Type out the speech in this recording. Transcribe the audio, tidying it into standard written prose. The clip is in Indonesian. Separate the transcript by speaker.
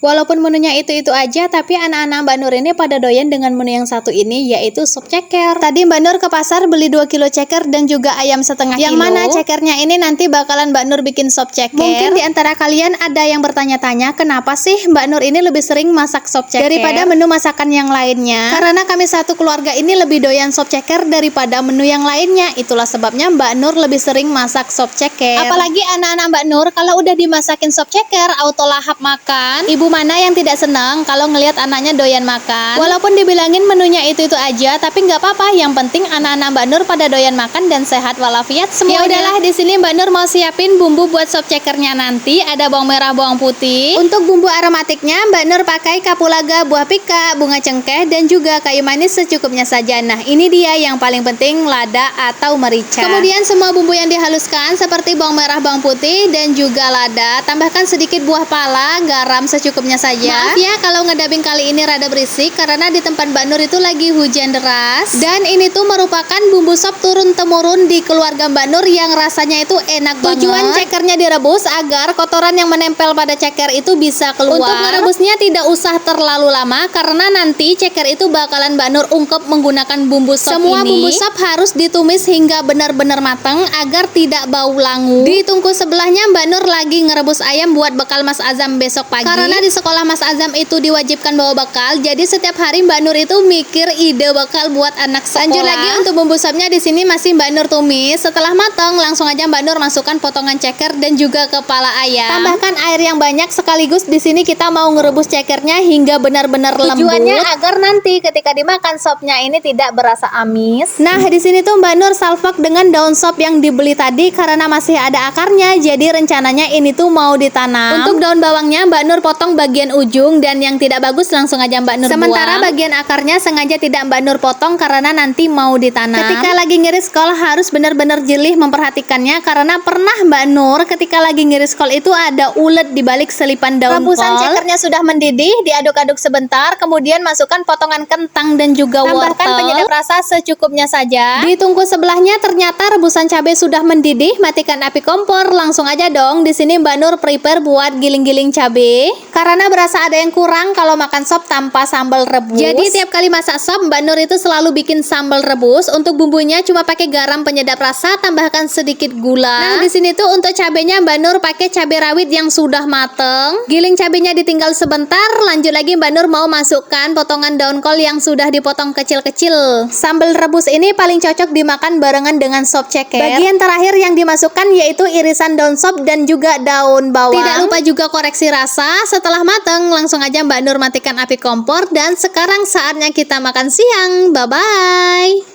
Speaker 1: Walaupun menunya itu-itu aja, tapi anak-anak Mbak Nur ini pada doyan dengan menu yang satu ini, yaitu sop ceker. Tadi Mbak Nur ke pasar beli 2 kilo ceker dan juga ayam setengah kilo. Yang mana cekernya ini nanti bakalan Mbak Nur bikin sop ceker. Mungkin di antara kalian ada yang bertanya-tanya, kenapa sih Mbak Nur ini lebih sering masak sop ceker daripada menu masakan yang lainnya? Karena kami satu keluarga ini lebih doyan sop ceker daripada menu yang lainnya. Itulah sebabnya Mbak Nur lebih sering masak sop ceker. Apalagi anak-anak Mbak Nur kalau udah dimasakin sop ceker, auto lahap makan. Ibu mana yang tidak senang kalau ngelihat anaknya doyan makan? Walaupun dibilangin menunya itu-itu aja, tapi nggak apa-apa. Yang penting anak-anak Mbak Nur pada doyan makan dan sehat walafiat semuanya. Ya udahlah, di sini Mbak Nur mau siapin bumbu buat sop cekernya nanti. Ada bawang merah, bawang putih. Untuk bumbu aromatiknya Mbak Nur pakai kapulaga, buah pika, bunga cengkeh, dan juga kayu manis secukupnya saja. Nah, ini dia yang paling penting, lada atau merica. Kemudian semua bumbu yang dihaluskan seperti bawang merah, bawang putih, dan juga lada. Tambahkan sedikit buah pala, garam secukupnya saja. Maaf ya kalau ngedabing kali ini rada berisik karena di tempat Mbak Nur itu lagi hujan deras. Dan ini tuh merupakan bumbu sop turun-temurun di keluarga Mbak Nur yang rasanya itu enak banget. Tujuan cekernya direbus agar kotoran yang menempel pada ceker itu bisa keluar. Untuk merebusnya tidak usah terlalu lama karena nanti ceker itu bakalan Mbak Nur ungkep menggunakan bumbu sop. Semua bumbu sop harus ditumis hingga benar-benar matang agar tidak bau langu. Di tungku sebelahnya Mbak Nur lagi ngerebus ayam buat bekal Mas Azam besok pagi. Karena di sekolah Mas Azam itu diwajibkan bawa bekal, jadi setiap hari Mbak Nur itu mikir ide bekal buat anak sekolah. Lanjut lagi untuk bumbu sopnya di sini masih Mbak Nur tumis. Setelah matang, langsung aja Mbak Nur masukkan potongan ceker dan juga kepala ayam. Tambahkan air yang banyak sekaligus di sini kita mau ngerebus cekernya hingga benar-benar lembut. Tujuannya agar nanti ketika dimakan sopnya ini tidak berasa amis. Nah, di sini tuh Mbak Nur salvok dengan daun sop yang dibeli tadi karena masih ada akarnya. Jadi rencananya ini tuh mau ditanam. Untuk daun bawangnya Mbak Nur potong bagian ujung dan yang tidak bagus langsung aja Mbak Nur Sementara buang. Bagian akarnya sengaja tidak Mbak Nur potong karena nanti mau ditanam. Ketika lagi ngiris kol harus benar-benar jeli memperhatikannya karena pernah Mbak Nur ketika lagi ngiris kol itu ada ulet di balik selipan daun kol. Rebusan cekernya sudah mendidih, diaduk-aduk sebentar, kemudian masukkan potongan kentang dan juga wortel. Tambahkan penyedap rasa secukupnya saja. Di tungku sebelahnya ternyata rebusan cabai sudah mendidih, matikan api kompor. Langsung aja dong di sini Mbak Nur prepare buat giling-giling cabai. Karena berasa ada yang kurang kalau makan sop tanpa sambal rebus. Jadi tiap kali masak sop Mbak Nur itu selalu bikin sambal rebus. Untuk bumbunya cuma pakai garam penyedap rasa, tambahkan sedikit gula. Nah, di sini tuh untuk cabenya Mbak Nur pakai cabai rawit yang sudah mateng. Giling cabenya ditinggal sebentar, lanjut lagi Mbak Nur mau masukkan potongan daun kol yang sudah dipotong kecil-kecil. Sambal rebus ini paling cocok dimakan barengan dengan sop ceker. Bagian terakhir yang dimasukkan yaitu irisan daun sop dan juga daun bawang. Tidak lupa juga koreksi rasa. Setelah matang, langsung aja Mbak Nur matikan api kompor dan sekarang saatnya kita makan siang. Bye-bye.